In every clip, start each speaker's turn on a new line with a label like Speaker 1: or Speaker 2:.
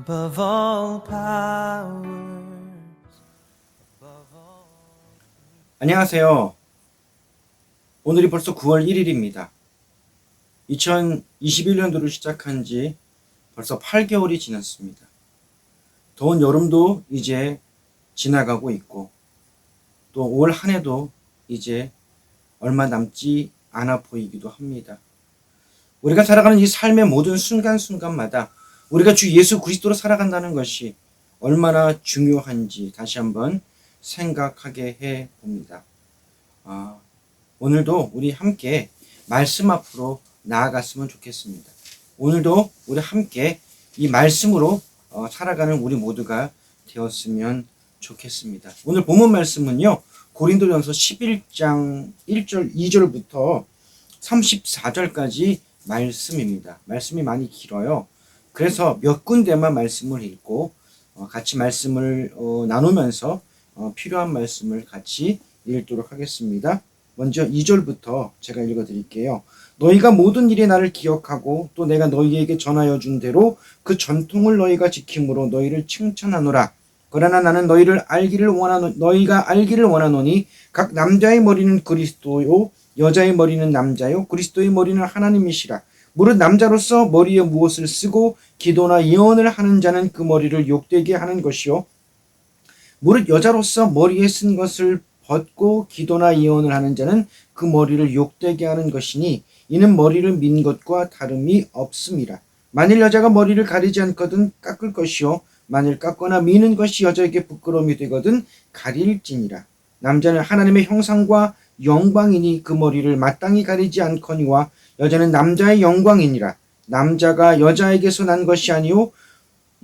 Speaker 1: above all powers.
Speaker 2: 안녕하세요. 오늘이 벌써 9월 1일입니다. 2021년도를 시작한 지 벌써 8개월이 지났습니다. 더운 여름도 이제 지나가고 있고 또 올 한 해도 이제 얼마 남지 않아 보이기도 합니다. 우리가 살아가는 이 삶의 모든 순간순간마다 우리가 주 예수 그리스도로 살아간다는 것이 얼마나 중요한지 다시 한번 생각하게 해 봅니다. 오늘도 우리 함께 말씀 앞으로 나아갔으면 좋겠습니다. 오늘도 우리 함께 이 말씀으로 살아가는 우리 모두가 되었으면 좋겠습니다. 오늘 본문 말씀은요, 고린도전서 11장 1절 2절부터 34절까지 말씀입니다. 말씀이 많이 길어요. 그래서 몇 군데만 말씀을 읽고 같이 말씀을 나누면서 필요한 말씀을 같이 읽도록 하겠습니다. 먼저 2절부터 제가 읽어드릴게요. 너희가 모든 일에 나를 기억하고 또 내가 너희에게 전하여 준 대로 그 전통을 너희가 지킴으로 너희를 칭찬하노라. 그러나 나는 너희가 알기를 원하노니 각 남자의 머리는 그리스도요 여자의 머리는 남자요 그리스도의 머리는 하나님이시라. 무릇 남자로서 머리에 무엇을 쓰고 기도나 예언을 하는 자는 그 머리를 욕되게 하는 것이요 무릇 여자로서 머리에 쓴 것을 벗고 기도나 예언을 하는 자는 그 머리를 욕되게 하는 것이니 이는 머리를 민 것과 다름이 없음이라. 만일 여자가 머리를 가리지 않거든 깎을 것이요 만일 깎거나 미는 것이 여자에게 부끄러움이 되거든 가릴지니라. 남자는 하나님의 형상과 영광이니 그 머리를 마땅히 가리지 않거니와 여자는 남자의 영광이니라. 남자가 여자에게서 난 것이 아니요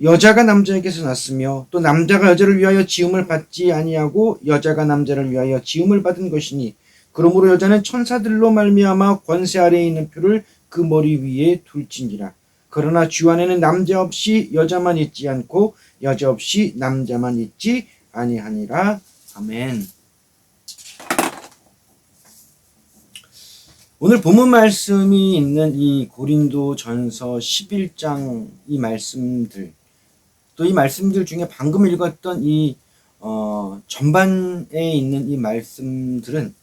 Speaker 2: 여자가 남자에게서 났으며 또 남자가 여자를 위하여 지음을 받지 아니하고 여자가 남자를 위하여 지음을 받은 것이니 그러므로 여자는 천사들로 말미암아 권세 아래에 있는 표를 그 머리 위에 둘지니라. 그러나 주 안에는 남자 없이 여자만 있지 않고 여자 없이 남자만 있지 아니하니라. 아멘. 오늘 본문 말씀이 있는 이 고린도전서 11장 이 말씀들, 또 이 말씀들 중에 방금 읽었던 이 전반에 있는 이 말씀들은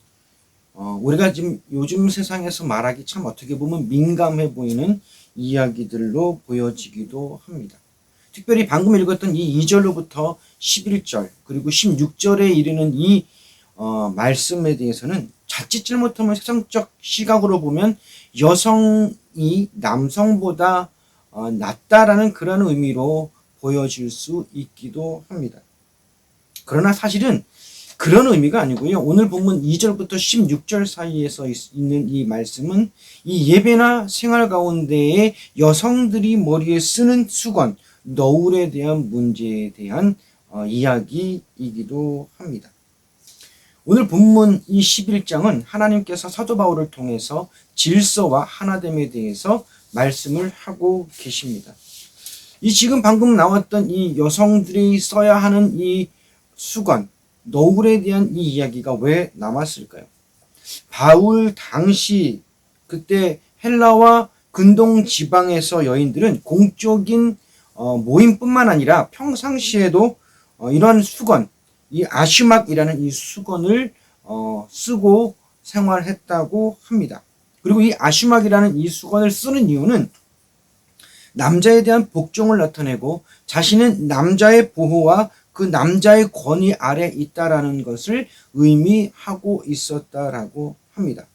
Speaker 2: 우리가 지금 요즘 세상에서 말하기 참 어떻게 보면 민감해 보이는 이야기들로 보여지기도 합니다. 특별히 방금 읽었던 이 2절로부터 11절 그리고 16절에 이르는 이 말씀에 대해서는 자칫 잘못하면 세상적 시각으로 보면 여성이 남성보다 낫다라는 그런 의미로 보여질 수 있기도 합니다. 그러나 사실은 그런 의미가 아니고요. 오늘 본문 2절부터 16절 사이에서 있는 이 말씀은 이 예배나 생활 가운데에 여성들이 머리에 쓰는 수건, 너울에 대한 문제에 대한 이야기이기도 합니다. 오늘 본문 이 11장은 하나님께서 사도 바울을 통해서 질서와 하나됨에 대해서 말씀을 하고 계십니다. 이 지금 방금 나왔던 이 여성들이 써야 하는 이 수건, 너울에 대한 이 이야기가 왜 남았을까요? 바울 당시 그때 헬라와 근동 지방에서 여인들은 공적인 모임뿐만 아니라 평상시에도 이러한 수건, 이 아슈막이라는 이 수건을 쓰고 생활했다고 합니다. 그리고 이 아슈막이라는 이 수건을 쓰는 이유는 남자에 대한 복종을 나타내고 자신은 남자의 보호와 그 남자의 권위 아래 있다라는 것을 의미하고 있었다라고 합니다.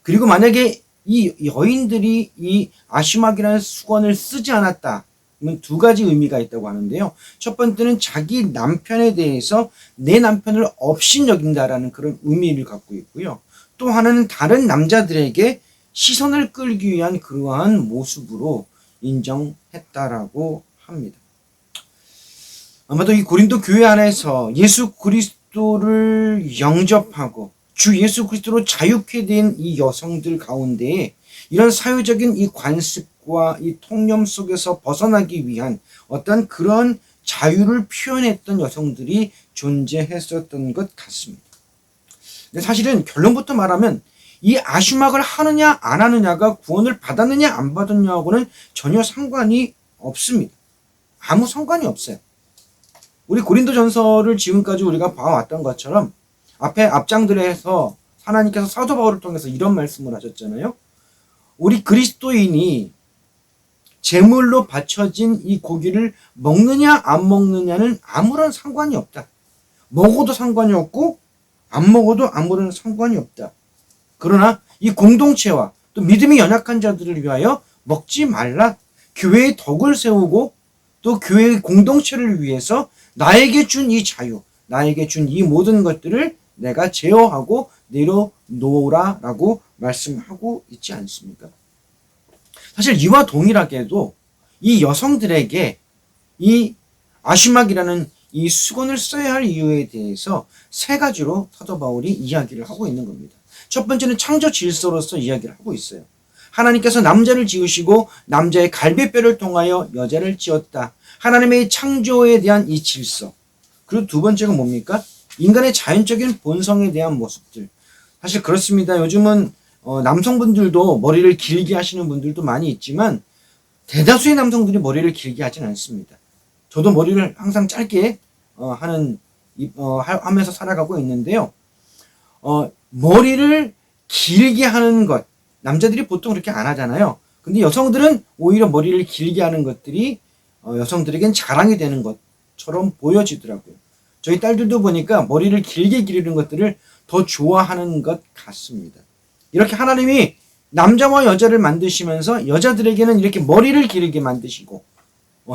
Speaker 2: 그리고 만약에 이 여인들이 이 아슈막이라는 수건을 쓰지 않았다. 두 가지 의미가 있다고 하는데요. 첫 번째는 자기 남편에 대해서 내 남편을 업신여긴다라는 그런 의미를 갖고 있고요. 또 하나는 다른 남자들에게 시선을 끌기 위한 그러한 모습으로 인정했다라고 합니다. 아마도 이 고린도 교회 안에서 예수 그리스도를 영접하고 주 예수 그리스도로 자유케 된 이 여성들 가운데에 이런 사회적인 이 관습과 이 통념 속에서 벗어나기 위한 어떤 그런 자유를 표현했던 여성들이 존재했었던 것 같습니다. 근데 사실은 결론부터 말하면 이 아슈막을 하느냐 안 하느냐가 구원을 받았느냐 안 받았느냐하고는 전혀 상관이 없습니다. 아무 상관이 없어요. 우리 고린도전서를 지금까지 우리가 봐왔던 것처럼 앞에 앞장들에서 하나님께서 사도 바울을 통해서 이런 말씀을 하셨잖아요. 우리 그리스도인이 제물로 바쳐진 이 고기를 먹느냐 안 먹느냐는 아무런 상관이 없다. 먹어도 상관이 없고 안 먹어도 아무런 상관이 없다. 그러나 이 공동체와 또 믿음이 연약한 자들을 위하여 먹지 말라. 교회의 덕을 세우고 또 교회의 공동체를 위해서 나에게 준 이 자유, 나에게 준 이 모든 것들을 내가 제어하고 내려놓으라라고 말씀하고 있지 않습니까? 사실 이와 동일하게도 이 여성들에게 이 아슈막이라는 이 수건을 써야 할 이유에 대해서 세 가지로 사도 바울이 이야기를 하고 있는 겁니다. 첫 번째는 창조 질서로서 이야기를 하고 있어요. 하나님께서 남자를 지으시고 남자의 갈비뼈를 통하여 여자를 지었다. 하나님의 창조에 대한 이 질서. 그리고 두 번째가 뭡니까? 인간의 자연적인 본성에 대한 모습들. 사실 그렇습니다. 요즘은 남성분들도 머리를 길게 하시는 분들도 많이 있지만 대다수의 남성들이 머리를 길게 하진 않습니다. 저도 머리를 항상 짧게 하면서 살아가고 있는데요. 머리를 길게 하는 것, 남자들이 보통 그렇게 안 하잖아요. 근데 여성들은 오히려 머리를 길게 하는 것들이 여성들에겐 자랑이 되는 것처럼 보여지더라고요. 저희 딸들도 보니까 머리를 길게 기르는 것들을 더 좋아하는 것 같습니다. 이렇게 하나님이 남자와 여자를 만드시면서 여자들에게는 이렇게 머리를 기르게 만드시고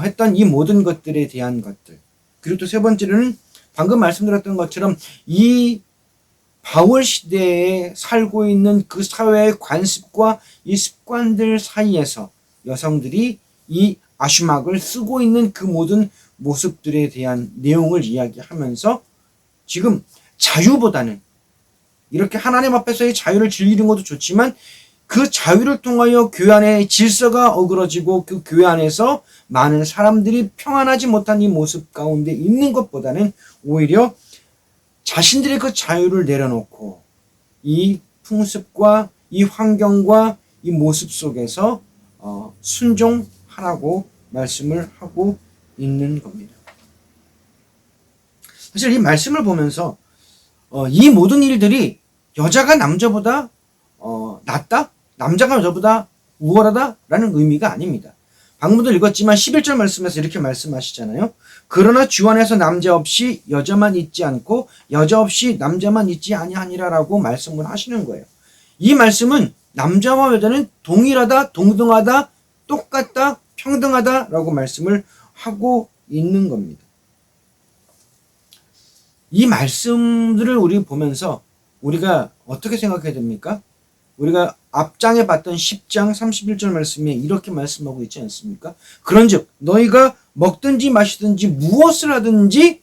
Speaker 2: 했던 이 모든 것들에 대한 것들. 그리고 또 세 번째로는 방금 말씀드렸던 것처럼 이 바울 시대에 살고 있는 그 사회의 관습과 이 습관들 사이에서 여성들이 이 아슈막을 쓰고 있는 그 모든 모습들에 대한 내용을 이야기하면서 지금 자유보다는 이렇게 하나님 앞에서의 자유를 즐기는 것도 좋지만 그 자유를 통하여 교회 안에 질서가 어그러지고 그 교회 안에서 많은 사람들이 평안하지 못한 이 모습 가운데 있는 것보다는 오히려 자신들의 그 자유를 내려놓고 이 풍습과 이 환경과 이 모습 속에서 순종하라고 말씀을 하고 있는 겁니다. 사실 이 말씀을 보면서 이 모든 일들이 여자가 남자보다 낫다? 남자가 여자보다 우월하다라는 의미가 아닙니다. 방금도 읽었지만 11절 말씀에서 이렇게 말씀하시잖아요. 그러나 주 안에서 남자 없이 여자만 있지 않고 여자 없이 남자만 있지 아니하니라라고 말씀을 하시는 거예요. 이 말씀은 남자와 여자는 동일하다, 동등하다, 똑같다, 평등하다라고 말씀을 하고 있는 겁니다. 이 말씀들을 우리 보면서 우리가 어떻게 생각해야 됩니까? 우리가 앞장에 봤던 10장 31절 말씀에 이렇게 말씀하고 있지 않습니까? 그런즉 너희가 먹든지 마시든지 무엇을 하든지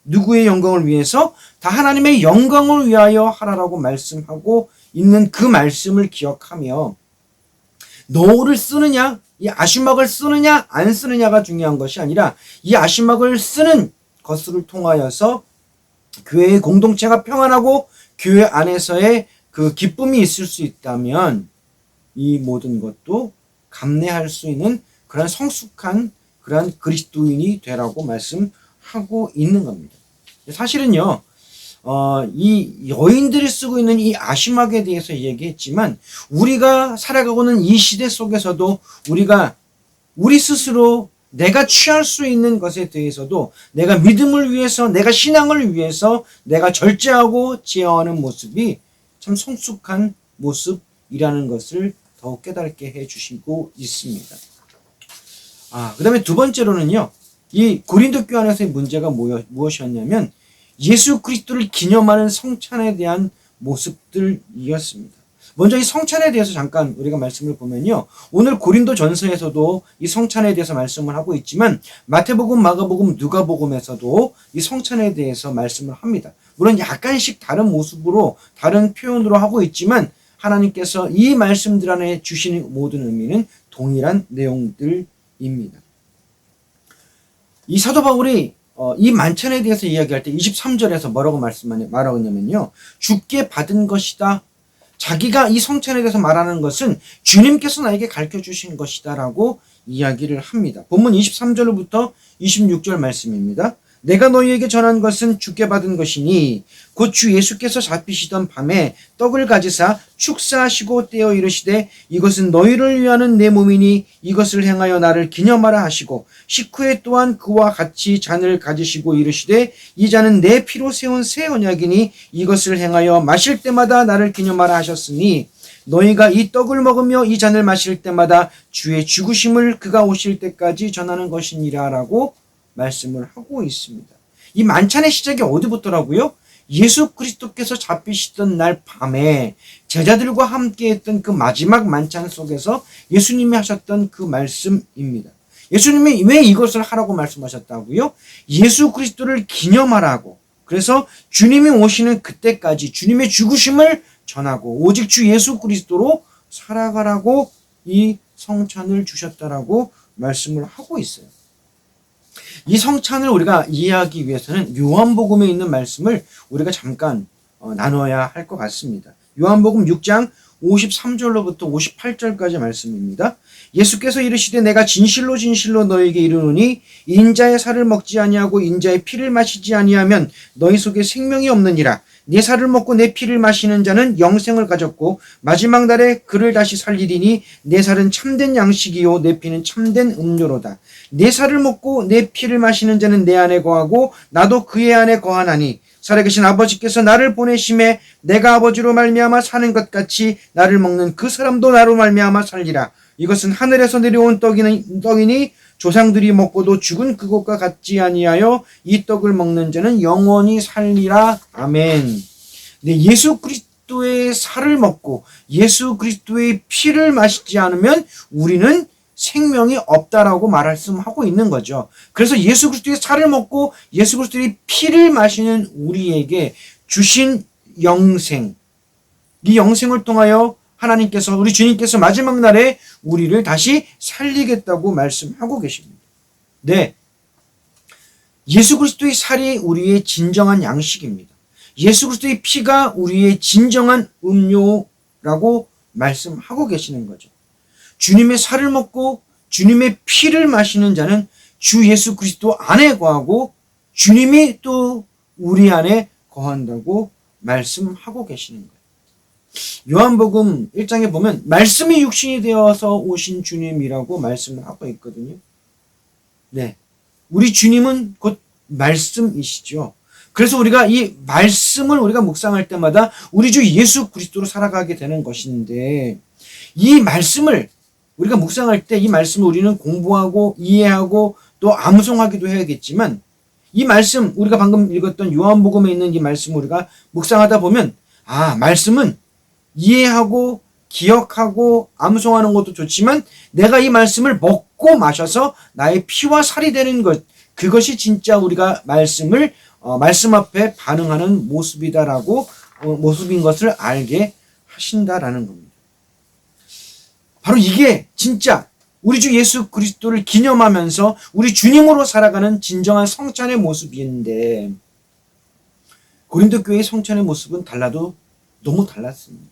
Speaker 2: 누구의 영광을 위해서 다 하나님의 영광을 위하여 하라라고 말씀하고 있는 그 말씀을 기억하며 노를 쓰느냐, 이 아슈막을 쓰느냐 안 쓰느냐가 중요한 것이 아니라 이 아슈막을 쓰는 것을 통하여서 교회의 공동체가 평안하고 교회 안에서의 그 기쁨이 있을 수 있다면 이 모든 것도 감내할 수 있는 그런 성숙한 그런 그리스도인이 되라고 말씀하고 있는 겁니다. 사실은요, 이 여인들이 쓰고 있는 이 아슈막에 대해서 얘기했지만 우리가 살아가고는 이 시대 속에서도 우리가 우리 스스로 내가 취할 수 있는 것에 대해서도 내가 믿음을 위해서, 내가 신앙을 위해서 내가 절제하고 제어하는 모습이 참 성숙한 모습이라는 것을 더욱 깨닫게 해주시고 있습니다. 그 다음에 두 번째로는요, 이 고린도 교회 안에서의 문제가 무엇이었냐면 예수 그리스도를 기념하는 성찬에 대한 모습들이었습니다. 먼저 이 성찬에 대해서 잠깐 우리가 말씀을 보면요, 오늘 고린도 전서에서도 이 성찬에 대해서 말씀을 하고 있지만 마태복음, 마가복음, 누가복음에서도 이 성찬에 대해서 말씀을 합니다. 물론 약간씩 다른 모습으로 다른 표현으로 하고 있지만 하나님께서 이 말씀들 안에 주시는 모든 의미는 동일한 내용들입니다. 이 사도 바울이 이 만찬에 대해서 이야기할 때 23절에서 뭐라고 말하냐면요, 주께 받은 것이다. 자기가 이 성찬에 대해서 말하는 것은 주님께서 나에게 가르쳐 주신 것이다라고 이야기를 합니다. 본문 23절부터 26절 말씀입니다. 내가 너희에게 전한 것은 주께 받은 것이니 곧 주 예수께서 잡히시던 밤에 떡을 가지사 축사하시고 떼어 이르시되 이것은 너희를 위하는 내 몸이니 이것을 행하여 나를 기념하라 하시고 식후에 또한 그와 같이 잔을 가지시고 이르시되 이 잔은 내 피로 세운 새 언약이니 이것을 행하여 마실 때마다 나를 기념하라 하셨으니 너희가 이 떡을 먹으며 이 잔을 마실 때마다 주의 죽으심을 그가 오실 때까지 전하는 것이니라 라고 말씀을 하고 있습니다. 이 만찬의 시작이 어디부터라고요? 예수 그리스도께서 잡히시던 날 밤에 제자들과 함께 했던 그 마지막 만찬 속에서 예수님이 하셨던 그 말씀입니다. 예수님이 왜 이것을 하라고 말씀하셨다고요? 예수 그리스도를 기념하라고. 그래서 주님이 오시는 그때까지 주님의 죽으심을 전하고 오직 주 예수 그리스도로 살아가라고 이 성찬을 주셨다라고 말씀을 하고 있어요. 이 성찬을 우리가 이해하기 위해서는 요한복음에 있는 말씀을 우리가 잠깐 나눠야 할 것 같습니다. 요한복음 6장 53절로부터 58절까지 말씀입니다. 예수께서 이르시되 내가 진실로 진실로 너희에게 이르노니 인자의 살을 먹지 아니하고 인자의 피를 마시지 아니하면 너희 속에 생명이 없느니라. 내 살을 먹고 내 피를 마시는 자는 영생을 가졌고 마지막 날에 그를 다시 살리리니 내 살은 참된 양식이요 내 피는 참된 음료로다. 내 살을 먹고 내 피를 마시는 자는 내 안에 거하고 나도 그의 안에 거하나니 살아계신 아버지께서 나를 보내심에 내가 아버지로 말미암아 사는 것 같이 나를 먹는 그 사람도 나로 말미암아 살리라. 이것은 하늘에서 내려온 떡이니 조상들이 먹고도 죽은 그것과 같지 아니하여 이 떡을 먹는 자는 영원히 살리라. 아멘. 네, 예수 그리스도의 살을 먹고 예수 그리스도의 피를 마시지 않으면 우리는 생명이 없다라고 말씀하고 있는 거죠. 그래서 예수 그리스도의 살을 먹고 예수 그리스도의 피를 마시는 우리에게 주신 영생, 이 영생을 통하여 하나님께서 우리 주님께서 마지막 날에 우리를 다시 살리겠다고 말씀하고 계십니다. 네, 예수 그리스도의 살이 우리의 진정한 양식입니다. 예수 그리스도의 피가 우리의 진정한 음료라고 말씀하고 계시는 거죠. 주님의 살을 먹고 주님의 피를 마시는 자는 주 예수 그리스도 안에 거하고 주님이 또 우리 안에 거한다고 말씀하고 계시는 거예요. 요한복음 1장에 보면 말씀이 육신이 되어서 오신 주님이라고 말씀을 하고 있거든요. 네, 우리 주님은 곧 말씀이시죠. 그래서 우리가 이 말씀을 우리가 묵상할 때마다 우리 주 예수 그리스도로 살아가게 되는 것인데 이 말씀을 우리가 묵상할 때 이 말씀을 우리는 공부하고 이해하고 또 암송하기도 해야겠지만 이 말씀 우리가 방금 읽었던 요한복음에 있는 이 말씀을 우리가 묵상하다 보면 말씀은 이해하고 기억하고 암송하는 것도 좋지만 내가 이 말씀을 먹고 마셔서 나의 피와 살이 되는 것, 그것이 진짜 우리가 말씀을 말씀 앞에 반응하는 모습이다라고 모습인 것을 알게 하신다라는 겁니다. 바로 이게 진짜 우리 주 예수 그리스도를 기념하면서 우리 주님으로 살아가는 진정한 성찬의 모습인데 고린도 교회의 성찬의 모습은 달라도 너무 달랐습니다.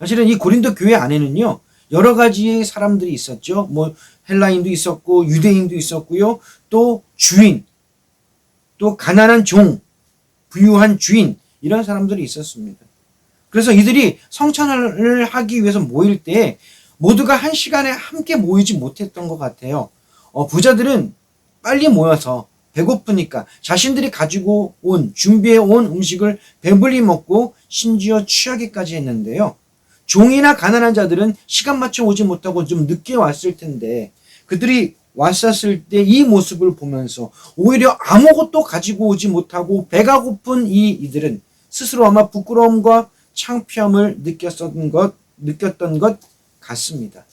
Speaker 2: 사실은 이 고린도 교회 안에는요 여러 가지의 사람들이 있었죠. 뭐 헬라인도 있었고 유대인도 있었고요. 또 주인, 또 가난한 종, 부유한 주인 이런 사람들이 있었습니다. 그래서 이들이 성찬을 하기 위해서 모일 때 모두가 한 시간에 함께 모이지 못했던 것 같아요. 부자들은 빨리 모여서 배고프니까 자신들이 가지고 온 준비해 온 음식을 배불리 먹고 심지어 취하기까지 했는데요. 종이나 가난한 자들은 시간 맞춰 오지 못하고 좀 늦게 왔을 텐데 그들이 왔었을 때 이 모습을 보면서 오히려 아무것도 가지고 오지 못하고 배가 고픈 이들은 스스로 아마 부끄러움과 창피함을 느꼈던 것 같습니다.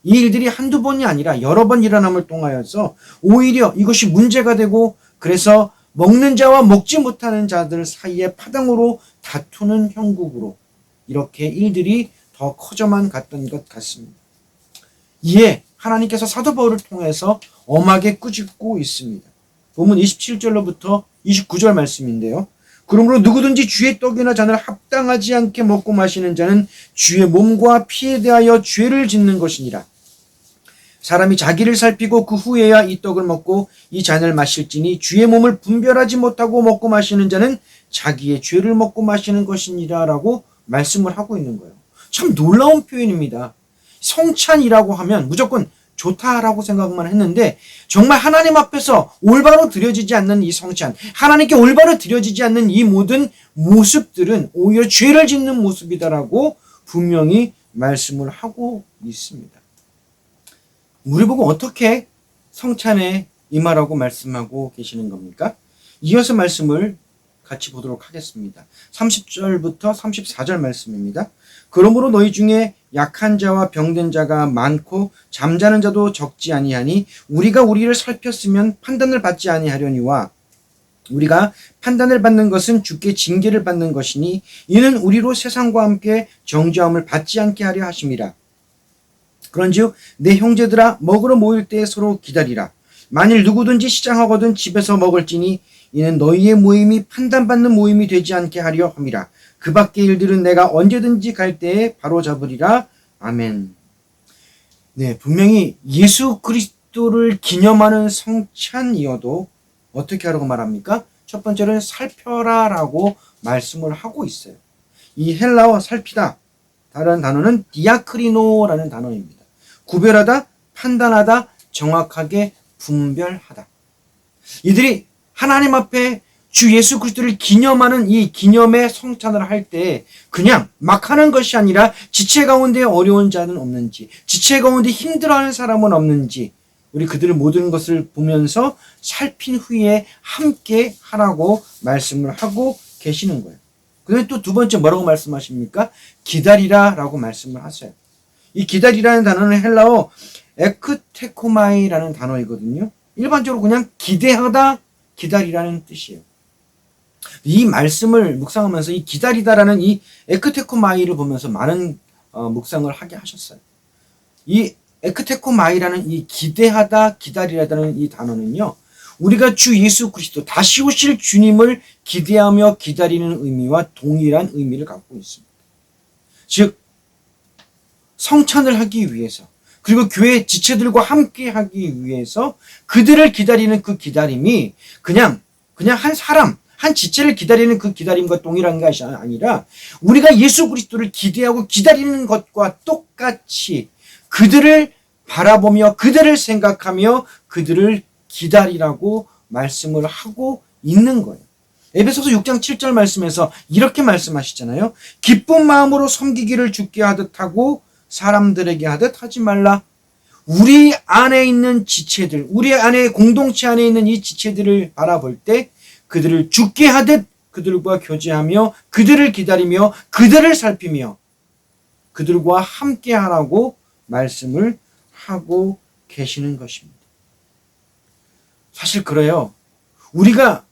Speaker 2: 이 일들이 한두 번이 아니라 여러 번 일어남을 통하여서 오히려 이것이 문제가 되고 그래서 먹는 자와 먹지 못하는 자들 사이에 파당으로 다투는 형국으로 이렇게 일들이 더 커져만 갔던 것 같습니다. 이에 하나님께서 사도 바울을 통해서 엄하게 꾸짖고 있습니다. 본문 27절로부터 29절 말씀인데요. 그러므로 누구든지 주의 떡이나 잔을 합당하지 않게 먹고 마시는 자는 주의 몸과 피에 대하여 죄를 짓는 것이니라. 사람이 자기를 살피고 그 후에야 이 떡을 먹고 이 잔을 마실지니 주의 몸을 분별하지 못하고 먹고 마시는 자는 자기의 죄를 먹고 마시는 것이니라 라고 말씀을 하고 있는 거예요. 참 놀라운 표현입니다. 성찬이라고 하면 무조건 좋다라고 생각만 했는데 정말 하나님 앞에서 올바로 드려지지 않는 이 성찬, 하나님께 올바로 드려지지 않는 이 모든 모습들은 오히려 죄를 짓는 모습이다라고 분명히 말씀을 하고 있습니다. 우리 보고 어떻게 성찬에 임하라고 말씀하고 계시는 겁니까? 이어서 말씀을 같이 보도록 하겠습니다. 30절부터 34절 말씀입니다. 그러므로 너희 중에 약한 자와 병든 자가 많고 잠자는 자도 적지 아니하니 우리가 우리를 살폈으면 판단을 받지 아니하려니와 우리가 판단을 받는 것은 주께 징계를 받는 것이니 이는 우리로 세상과 함께 정죄함을 받지 않게 하려 하심이라. 그런즉 내 형제들아 먹으러 모일 때에 서로 기다리라. 만일 누구든지 시장하거든 집에서 먹을지니 이는 너희의 모임이 판단받는 모임이 되지 않게 하려 함이라. 그 밖의 일들은 내가 언제든지 갈 때에 바로 잡으리라. 아멘. 네, 분명히 예수 그리스도를 기념하는 성찬이어도 어떻게 하라고 말합니까? 첫 번째는 살펴라라고 말씀을 하고 있어요. 이 헬라어 살피다, 다른 단어는 디아크리노라는 단어입니다. 구별하다, 판단하다, 정확하게 분별하다. 이들이 하나님 앞에 주 예수 그리스도를 기념하는 이 기념의 성찬을 할 때 그냥 막 하는 것이 아니라 지체 가운데 어려운 자는 없는지, 지체 가운데 힘들어하는 사람은 없는지 우리 그들의 모든 것을 보면서 살핀 후에 함께 하라고 말씀을 하고 계시는 거예요. 그런데 또 두 번째 뭐라고 말씀하십니까? 기다리라 라고 말씀을 하세요. 이 기다리라는 단어는 헬라어 에크테코마이라는 단어이거든요. 일반적으로 그냥 기대하다, 기다리라는 뜻이에요. 이 말씀을 묵상하면서 이 기다리다라는 이 에크테코마이를 보면서 많은 묵상을 하게 하셨어요. 이 에크테코마이라는 이 기대하다, 기다리라는 이 단어는요, 우리가 주 예수 그리스도 다시 오실 주님을 기대하며 기다리는 의미와 동일한 의미를 갖고 있습니다. 즉 성찬을 하기 위해서, 그리고 교회 지체들과 함께 하기 위해서 그들을 기다리는 그 기다림이 그냥 한 사람, 한 지체를 기다리는 그 기다림과 동일한 것이 아니라 우리가 예수 그리스도를 기대하고 기다리는 것과 똑같이 그들을 바라보며 그들을 생각하며 그들을 기다리라고 말씀을 하고 있는 거예요. 에베소서 6장 7절 말씀에서 이렇게 말씀하시잖아요. 기쁜 마음으로 섬기기를 주께 하듯 하고 사람들에게 하듯 하지 말라. 우리 안에 있는 지체들, 우리 안에 공동체 안에 있는 이 지체들을 바라볼 때 그들을 주께 하듯 그들과 교제하며 그들을 기다리며 그들을 살피며 그들과 함께 하라고 말씀을 하고 계시는 것입니다. 사실 그래요. 우리가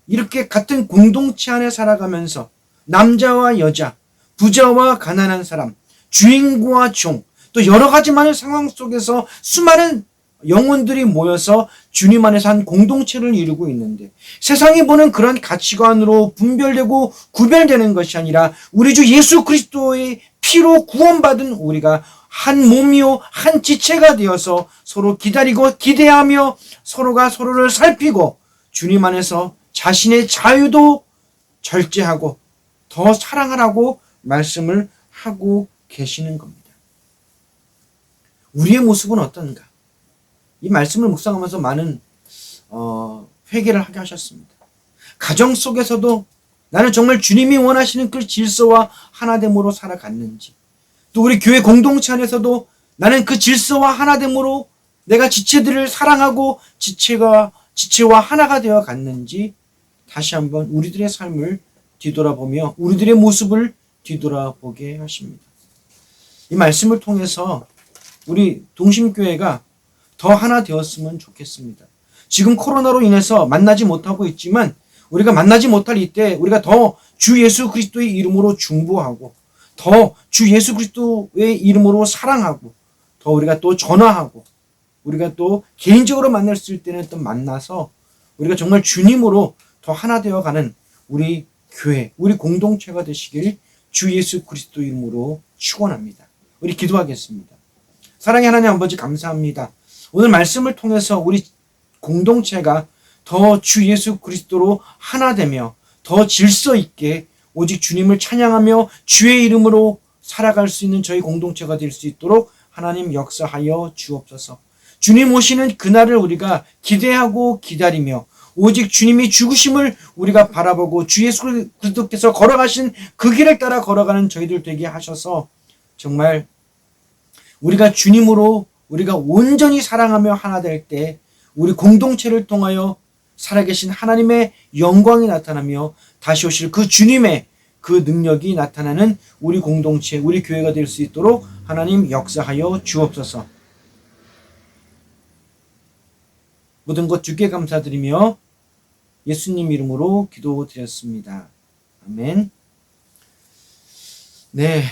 Speaker 2: 이렇게 같은 공동체 안에 살아가면서 남자와 여자, 부자와 가난한 사람, 주인과 종, 또 여러 가지 많은 상황 속에서 수많은 영혼들이 모여서 주님 안에서 한 공동체를 이루고 있는데 세상이 보는 그런 가치관으로 분별되고 구별되는 것이 아니라 우리 주 예수 그리스도의 피로 구원받은 우리가 한 몸이요 한 지체가 되어서 서로 기다리고 기대하며 서로가 서로를 살피고 주님 안에서 자신의 자유도 절제하고 더 사랑하라고 말씀을 하고 계시는 겁니다. 우리의 모습은 어떤가? 이 말씀을 묵상하면서 많은 회개를 하게 하셨습니다. 가정 속에서도 나는 정말 주님이 원하시는 그 질서와 하나됨으로 살아갔는지, 또 우리 교회 공동체 안에서도 나는 그 질서와 하나됨으로 내가 지체들을 사랑하고 지체와 하나가 되어 갔는지 다시 한번 우리들의 삶을 뒤돌아보며 우리들의 모습을 뒤돌아보게 하십니다. 이 말씀을 통해서 우리 동심교회가 더 하나 되었으면 좋겠습니다. 지금 코로나로 인해서 만나지 못하고 있지만 우리가 만나지 못할 이때 우리가 더 주 예수 그리스도의 이름으로 중보하고 더 주 예수 그리스도의 이름으로 사랑하고 더 우리가 또 전화하고 우리가 또 개인적으로 만날 수 있을 때는 또 만나서 우리가 정말 주님으로 더 하나 되어가는 우리 교회, 우리 공동체가 되시길 주 예수 그리스도 이름으로 축원합니다. 우리 기도하겠습니다. 사랑의 하나님 아버지 감사합니다. 오늘 말씀을 통해서 우리 공동체가 더 주 예수 그리스도로 하나 되며 더 질서 있게 오직 주님을 찬양하며 주의 이름으로 살아갈 수 있는 저희 공동체가 될 수 있도록 하나님 역사하여 주옵소서. 주님 오시는 그날을 우리가 기대하고 기다리며 오직 주님이 죽으심을 우리가 바라보고 주 예수 그리스도께서 걸어가신 그 길을 따라 걸어가는 저희들 되게 하셔서 정말 우리가 주님으로 우리가 온전히 사랑하며 하나 될 때 우리 공동체를 통하여 살아계신 하나님의 영광이 나타나며 다시 오실 그 주님의 그 능력이 나타나는 우리 공동체, 우리 교회가 될 수 있도록 하나님 역사하여 주옵소서. 모든 것 주께 감사드리며 예수님 이름으로 기도드렸습니다. 아멘. 네,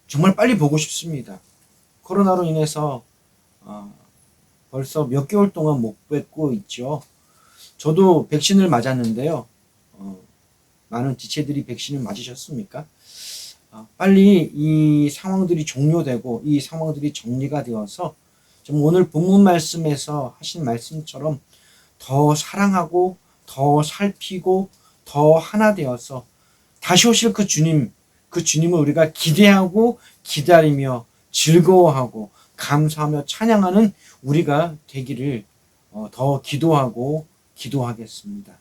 Speaker 2: 정말 빨리 보고 싶습니다. 코로나로 인해서 벌써 몇 개월 동안 못 뵙고 있죠. 저도 백신을 맞았는데요. 많은 지체들이 백신을 맞으셨습니까? 빨리 이 상황들이 종료되고 이 상황들이 정리가 되어서 좀 오늘 본문 말씀에서 하신 말씀처럼 더 사랑하고 더 살피고 더 하나 되어서 다시 오실 그 주님, 그 주님을 우리가 기대하고 기다리며 즐거워하고 감사하며 찬양하는 우리가 되기를 더 기도하고 기도하겠습니다.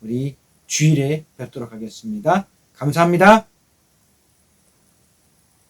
Speaker 2: 우리 주일에 뵙도록 하겠습니다. 감사합니다.